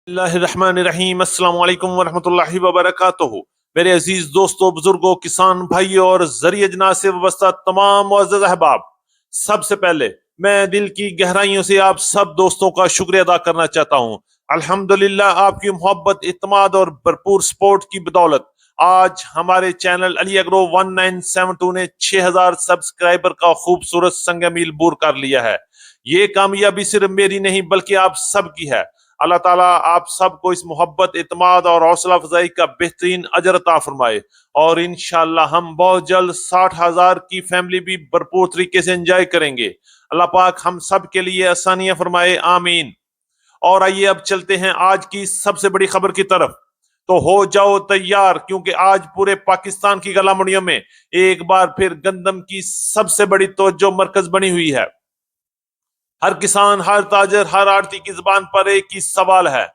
اللہ الرحمن الرحیم السلام علیکم ورحمۃ اللہ وبرکاتہ۔ میرے عزیز دوستوں، بزرگوں، کسان بھائیوں اور ذریعہ جناح سے وابستہ تمام معزز احباب، سب سے پہلے میں دل کی گہرائیوں سے آپ سب دوستوں کا شکریہ ادا کرنا چاہتا ہوں۔ الحمدللہ آپ کی محبت، اعتماد اور بھرپور سپورٹ کی بدولت آج ہمارے چینل علی اگرو 1972 نے 6000 سبسکرائبر کا خوبصورت سنگ میل بور کر لیا ہے۔ یہ کامیابی صرف میری نہیں بلکہ آپ سب کی ہے۔ اللہ تعالیٰ آپ سب کو اس محبت، اعتماد اور حوصلہ افزائی کا بہترین اجر عطا فرمائے، اور انشاءاللہ ہم بہت جلد 60,000 کی فیملی بھی بھرپور طریقے سے انجوائے کریں گے۔ اللہ پاک ہم سب کے لیے آسانیاں فرمائے، آمین۔ اور آئیے اب چلتے ہیں آج کی سب سے بڑی خبر کی طرف۔ تو ہو جاؤ تیار، کیونکہ آج پورے پاکستان کی گلا منڈیوں میں ایک بار پھر گندم کی سب سے بڑی توجہ مرکز بنی ہوئی ہے۔ ہر کسان، ہر تاجر، ہر آڑتی کی زبان پر ایک ہی سوال ہے: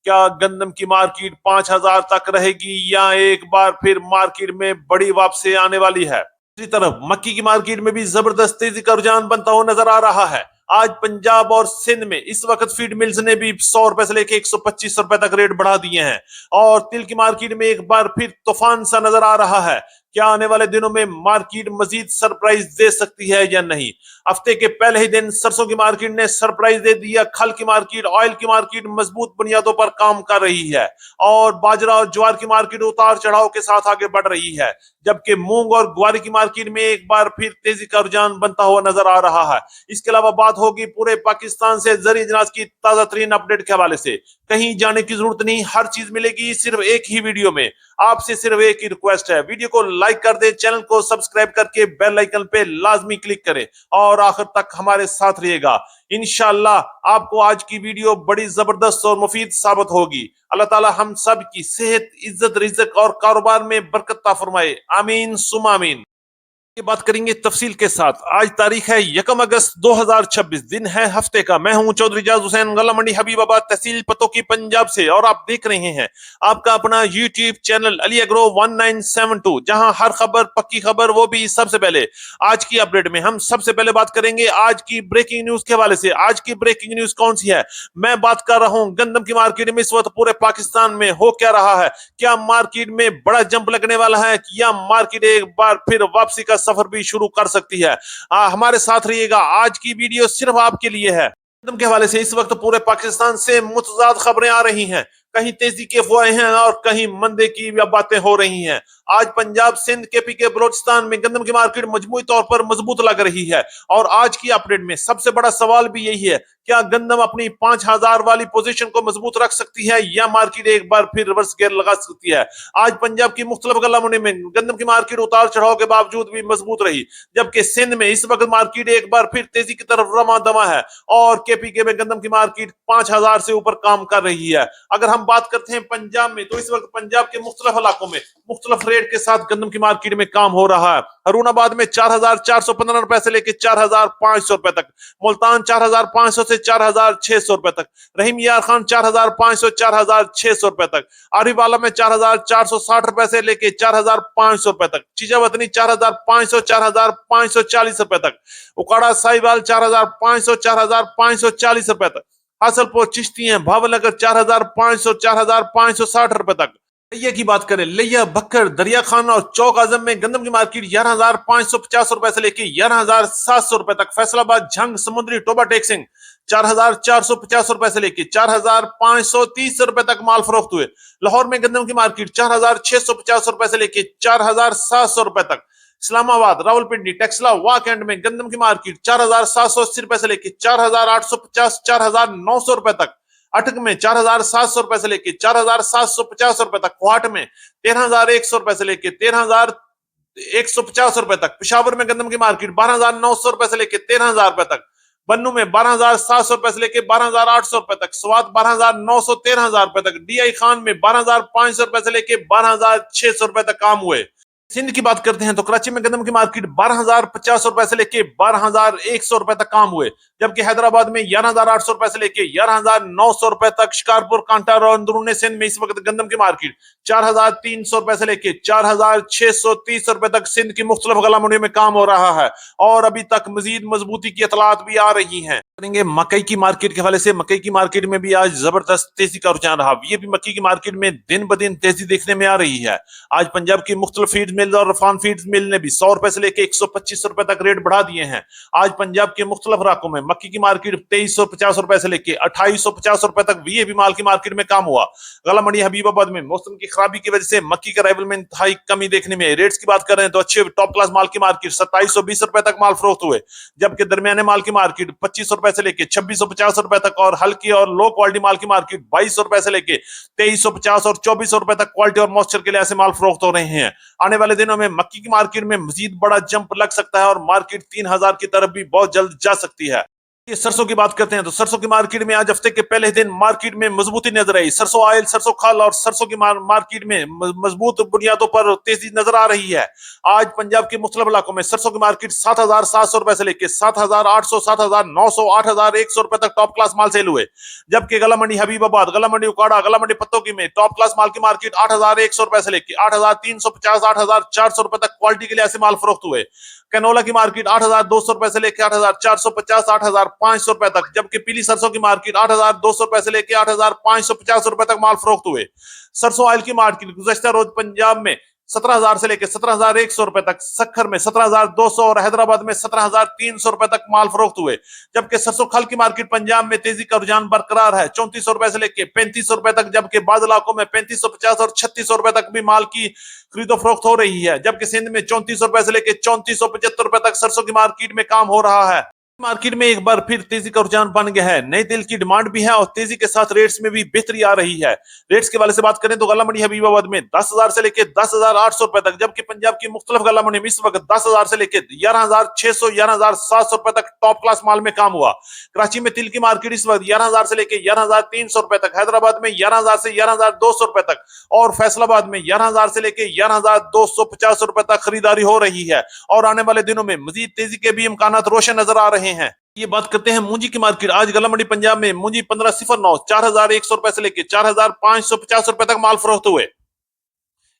کیا گندم کی مارکیٹ 5,000 تک رہے گی یا ایک بار پھر مارکیٹ میں بڑی واپسی آنے والی ہے؟ دوسری طرف مکی کی مارکیٹ میں بھی زبردست تیزی کا رجحان بنتا ہوا نظر آ رہا ہے۔ آج پنجاب اور سندھ میں اس وقت فیڈ ملز نے بھی 100 روپے سے لے کے 125 روپے تک ریٹ بڑھا دیے ہیں، اور تل کی مارکیٹ میں ایک بار پھر طوفان سا نظر آ رہا ہے۔ کیا آنے والے دنوں میں مارکیٹ مزید سرپرائز دے سکتی ہے یا نہیں؟ ہفتے کے پہلے ہی دن سرسوں کی مارکیٹ نے سرپرائز دے دیا۔ کھل کی مارکیٹ، آئل کی مارکیٹ مضبوط بنیادوں پر کام کر رہی ہے، اور باجرہ اور جوار کی مارکیٹ اتار چڑھاؤ کے ساتھ آگے بڑھ رہی ہے، جبکہ مونگ اور گواری کی مارکیٹ میں ایک بار پھر تیزی کا رجحان بنتا ہوا نظر آ رہا ہے۔ اس کے علاوہ بات ہوگی پورے پاکستان سے زرعی اجناس کی تازہ ترین اپڈیٹ کے حوالے سے۔ کہیں جانے کی ضرورت نہیں، ہر چیز ملے گی صرف ایک ہی ویڈیو میں۔ آپ سے صرف ایک ہی ریکویسٹ ہے: ویڈیو کو لائک کر دیں، چینل کو سبسکرائب کر کے بیل آئیکن پہ لازمی کلک کریں، اور آخر تک ہمارے ساتھ رہیے گا۔ انشاءاللہ آپ کو آج کی ویڈیو بڑی زبردست اور مفید ثابت ہوگی۔ اللہ تعالی ہم سب کی صحت، عزت، رزق اور کاروبار میں برکت عطا فرمائے، آمین ثم آمین۔ یہ بات کریں گے تفصیل کے ساتھ۔ آج تاریخ ہے 1 اگست 2026، دن ہے ہفتے کا۔ میں ہوں چودھری جاز حسین، غلہ منڈی حبیب آباد، تحصیل پتو کی، پنجاب سے، اور آپ دیکھ رہے ہیں آپ کا اپنا یوٹیوب چینل علی اگرو 1972، جہاں ہر خبر پکی خبر، وہ بھی سب سے پہلے۔ آج کی اپڈیٹ میں ہم سب سے پہلے بات کریں گے آج کی بریکنگ نیوز کے حوالے سے۔ آج کی بریکنگ نیوز کون سی ہے؟ میں بات کر رہا ہوں گندم کی مارکیٹ میں اس وقت پورے پاکستان میں ہو کیا رہا ہے۔ کیا مارکیٹ میں بڑا جمپ لگنے والا ہے، یا مارکیٹ ایک بار پھر واپسی کا سفر بھی شروع کر سکتی ہے؟ ہمارے ساتھ رہیے گا، آج کی ویڈیو صرف آپ کے لیے ہے۔ گندم کے حوالے سے اس وقت پورے پاکستان سے متضاد خبریں آ رہی ہیں، کہیں تیزی کے افواہیں ہیں اور کہیں مندے کی باتیں ہو رہی ہیں۔ آج پنجاب، سندھ، کے پی کے، بلوچستان میں گندم کی مارکیٹ مجموعی طور پر مضبوط لگ رہی ہے، اور آج کی اپڈیٹ میں سب سے بڑا سوال بھی یہی ہے: کیا گندم اپنی 5,000 والی پوزیشن کو مضبوط رکھ سکتی ہے، یا مارکیٹ ایک بار پھر ریورس گیئر لگا سکتی ہے؟ آج پنجاب کی مختلف گلہ منڈی میں گندم کی مارکیٹ اتار چڑھاؤ کے باوجود بھی مضبوط رہی، جبکہ سندھ میں اس وقت مارکیٹ ایک بار پھر تیزی کی طرف رواں دواں ہے، اور کے پی کے میں گندم کی مارکیٹ 5,000 سے اوپر کام کر رہی ہے۔ اگر ہم بات کرتے ہیں پنجاب میں، تو اس وقت پنجاب کے مختلف علاقوں میں مختلف ریٹ کے ساتھ گندم کی مارکیٹ میں کام ہو رہا ہے۔ ہرون آباد میں 4,415 روپے سے لے کے 4,500 روپے تک، ملتان 4,500 سے 4,600 روپے تک، رحیم یار خان 4,500 4,600 روپے تک، عارف والا میں 4,460 روپے سے لے کے 4,500 روپے تک، چیزا وطنی 4,500 4,540 روپے تک، اکاڑا سائیوال 4,500 4,540 روپے تک، حاصل پور چشتی ہیں بھاول نگر 4,500 4,560 روپے تک۔ لیا کی بات کریں، لیا، بکر، دریا خان اور چوک اعظم میں گندم کی مارکیٹ 11,550 روپے سے لے کے 11,700 روپے تک، فیصل آباد، جھنگ، سمندری، ٹوبا ٹیکسنگ 4,450 روپے سے لے کے 4,530 روپے تک مال فروخت ہوئے۔ لاہور میں گندم کی مارکیٹ 4,650 روپے سے لے کے 4,700 روپے تک۔ اسلام آباد، راول پنڈی، ٹیکسلا، واک اینڈ میں گندم کی مارکیٹ 4,780 روپے سے لے کے 4,850 4,900 روپے تک۔ اٹک میں 4,700 روپے سے لے کے 4,750 روپے تک۔ کوہاٹ میں 13,100 روپے سے لے کے 13,150 روپے تک۔ پشاور میں گندم کی مارکیٹ 12,900 روپے سے لے کے 13,000 روپے تک۔ بنو میں 12,700 روپے سے لے کے 12,800 روپے تک۔ سوات 12,900 13,000 روپے تک۔ ڈی آئی خان میں 12,500 روپے سے لے کے 12,600 روپے تک کام ہوئے۔ सिंध की बात करते हैं तो कराची में गंदम की मार्केट 12,050 रुपए से लेके 12,100 रुपए तक काम हुए, जबकि हैदराबाद में 11,800 रुपए से लेके 11,900 रुपए तक, शिकारपुर, कांटा और अंदरून सिंध में इस वक्त गंदम की मार्केट 4,300 रुपए से लेके 4,630 रुपए तक सिंध की मुख्तलिफ गला मंडियों में काम हो रहा है, और अभी तक मजीद मजबूती की इतलात भी आ रही हैं। करेंगे मकई की मार्केट के हवाले से। मकई की मार्केट में भी आज जबरदस्त तेजी का रुझान रहा। ये भी मक्की की मार्केट में दिन ब दिन तेजी देखने में आ रही है। आज पंजाब की मुख्तलिफ फीड मिल और रफान फीड्स मिल ने भी 100 रुपए से लेकर 125 रुपए तक रेट बढ़ा दिए हैं। आज पंजाब के मुख्तलिफ इलाकों में मक्की की मार्केट 2350 रुपए से लेकर 2850 रुपए तक वीएपी माल की मार्केट में काम हुआ। गला मंडी हबीबाबाद में मौसम की खराबी की वजह से मक्की के अराइवल में इंतहाई कमी देखने में। रेट्स की बात कर रहे हैं तो अच्छे टॉप क्लास माल की मार्केट 2720 रुपए तक माल फरोख्त हुए, जबकि दरमियाने माल की मार्केट 25 रुपए से लेकर 2650 रुपए तक, और हल्की और लो क्वालिटी माल की मार्केट 22 रुपए से लेकर 2350 और 2400 रुपए तक क्वालिटी और मॉइस्चर के लिए ऐसे माल फरोख्त हो रहे हैं। आने वाले दिनों में मक्की की मार्केट में मजीद बड़ा जंप लग सकता है और मार्केट 3000 की तरफ भी बहुत जल्द जा सकती है। ये सरसों की बात करते हैं तो सरसों की मार्केट में आज हफ्ते के पहले दिन मार्केट में मजबूती नजर आई। सरसों ऑयल, सरसों खल और सरसों की मार्केट में मजबूत बुनियादों पर तेजी नजर आ रही है। आज पंजाब के मुख्तलिफ इलाकों में सरसों की मार्केट 7,700 रुपए से लेकर 7,800, 7,900, 8,100 रुपए तक टॉप क्लास माल सेल हुए, जबकि गला मंडी हबीबाबाद, गला मंडी उकाड़ा, गला मंडी पत्तों में टॉप क्लास माल की मार्केट 8,100 रुपए से लेकर 8,350, 8,400 रुपए तक क्वालिटी के लिए ऐसे माल फरोख्त हुए। कैनोला की मार्केट 8,200 रुपए से लेकर 8,450, 8,500 रुपए तक, जबकि पीली सरसों की मार्केट 8,200 रुपए से लेकर 8,550 रुपए तक माल फरोख्त हुए। सरसों ऑयल की मार्केट गुज़श्ता रोज पंजाब में 17,000 से लेकर 17,100 रुपए तक, सक्खर में 17,200 और हैदराबाद में 17,300 रुपए तक माल फरोख्त हुए, जबकि सरसों खल की मार्केट पंजाब में तेजी का रुझान बरकरार है, 3400 रुपए से लेकर 3500 रुपए तक, जबकि बाद इलाकों में 3550 और 3600 रुपए तक भी माल की खरीदो फरोख्त हो रही है, जबकि सिंध में 3400 रुपए से लेकर 3475 रुपए तक सरसों की मार्केट में काम हो रहा है। मार्केट में एक बार फिर तेजी का रुझान बन गया है। नए तेल की डिमांड भी है और तेजी के साथ रेट्स में भी बेहतरी आ रही है। रेट्स के वाले से बात करें तो गला मंडी हबीबाबाद में 10,000 से लेकर 10,800 रुपए तक, जबकि पंजाब की मुख्तलिफ गला मंडी में इस वक्त 10,000 से लेकर 11,600, 11,700 रुपए तक टॉप क्लास माल में काम हुआ। कराची में तिल की मार्केट इस वक्त 11,000 से लेकर 11,300 रुपए तक, हैदराबाद में 11,000 से 11,200 रुपए तक, और फैसलाबाद में 11,000 से लेकर 11,250 रुपए तक खरीदारी हो रही है, और आने वाले दिनों में मजीद तेजी के भी इम्कान रोशन नजर आ रहे हैं। ये बात करते हैं मूंजी की मार्केट। आज गला मंडी पंजाब में मूंजी 1509 4,100 रुपए से लेकर 4,550 रुपए तक माल फरोख्त हुए।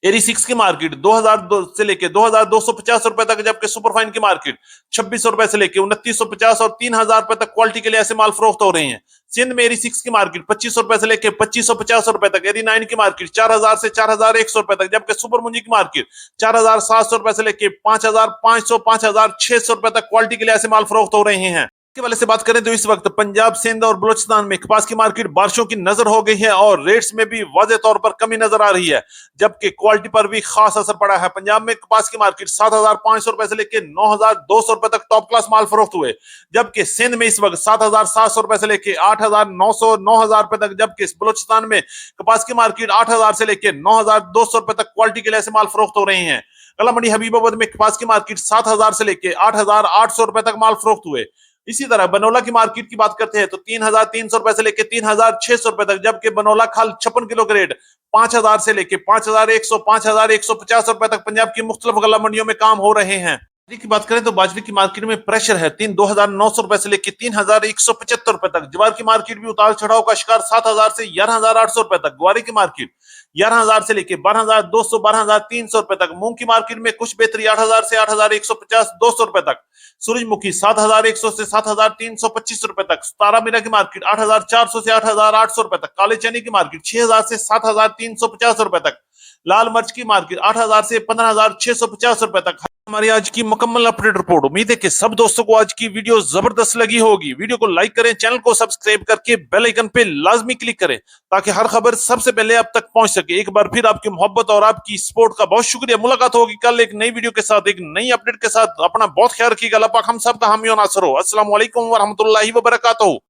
एरी 6 की मार्केट 2,000 से लेकर 2,250 रुपए तक, जबकि सुपरफाइन की मार्केट 2,600 रुपए से लेकर 2,950 और 3,000 रुपए तक क्वालिटी के लिए ऐसे माल फरोख्त हो रहे हैं। सिंध में एरी 6 की मार्केट 2,500 रुपए से लेकर 2,550 रुपए तक, एरी 9 की मार्केट 4,000 से 4,100 रुपए तक, जबकि सुपर मुंजी की मार्केट 4,700 रुपए से लेकर 5,500, 5,600 रुपए तक क्वालिटी के लिए ऐसे माल फरोख्त हो रहे हैं। के वाले से बात करें तो इस वक्त पंजाब, सिंध और बलूचिस्तान में कपास की मार्केट बारिशों की नजर हो गई है और रेट्स में भी वाज़ेह तौर पर कमी नजर आ रही है, जबकि क्वालिटी पर भी खास असर पड़ा है। पंजाब में कपास की मार्केट 7,500 रुपए से लेकर 9,200 रुपए तक टॉप क्लास माल फरोख्त हुए, जबकि सिंध में इस वक्त 7,700 रुपए से लेकर 8,900, 9,000 रुपए तक, जबकि बलूचिस्तान में कपास की मार्केट 8,000 से लेकर 9,200 रुपए तक क्वालिटी के लिए ऐसे माल फरोख्त हो रहे हैं। गला मंडी हबीबाबाद में कपास की मार्केट 7,000 से लेकर 8,800 रुपए तक माल फरोख्त हुए। इसी तरह बनोला की मार्केट की बात करते हैं तो 3,300 रुपए से लेकर 3,600 रुपए तक, जबकि बनोला खाल 56 किलो के रेट 5,000 से लेकर 5,100, 5,150 रुपए तक पंजाब की मुख्तलिफ गला मंडियों में काम हो रहे हैं। बाजरे की बात करें तो बाजरे की मार्केट में प्रेशर है। 2,900 रुपए से लेकर 3,175 रुपए तक। ज्वार की मार्केट भी उतार चढ़ाव का शिकार 7,000 से 11,800 रुपए तक। ग्वारी की मार्केट 11,000 से लेकर 12,200, 12,300 रुपए तक। मूंग की मार्केट में कुछ बेहतरी 8,000 से 8,150, 200 रुपए तक। सूरजमुखी 7,100 से 7,325 रुपए तक। तारा मीरा की मार्केट 8,400 से 8,800 रुपए तक। काले चने की मार्केट 6,000 से 7,350 रुपए तक। लाल मिर्च की मार्केट 8,000 से 15,650 रुपए तक। हमारी आज की मुकम्मल अपडेट रिपोर्ट। उम्मीद है कि सब दोस्तों को आज की वीडियो जबरदस्त लगी होगी। वीडियो को लाइक करें, चैनल को सब्सक्राइब करके बेल आइकन पे लाजमी क्लिक करें ताकि हर खबर सबसे पहले आप तक पहुंच सके। एक बार फिर आपकी मोहब्बत और आपकी सपोर्ट का बहुत शुक्रिया। मुलाकात होगी कल एक नई वीडियो के साथ, एक नई अपडेट के साथ। अपना बहुत ख्याल रखिएगा। अल्लाह पाक हम सब का हामी और नासर हो। अस्सलाम वालेकुम व रहमतुल्लाहि व बरकातहू।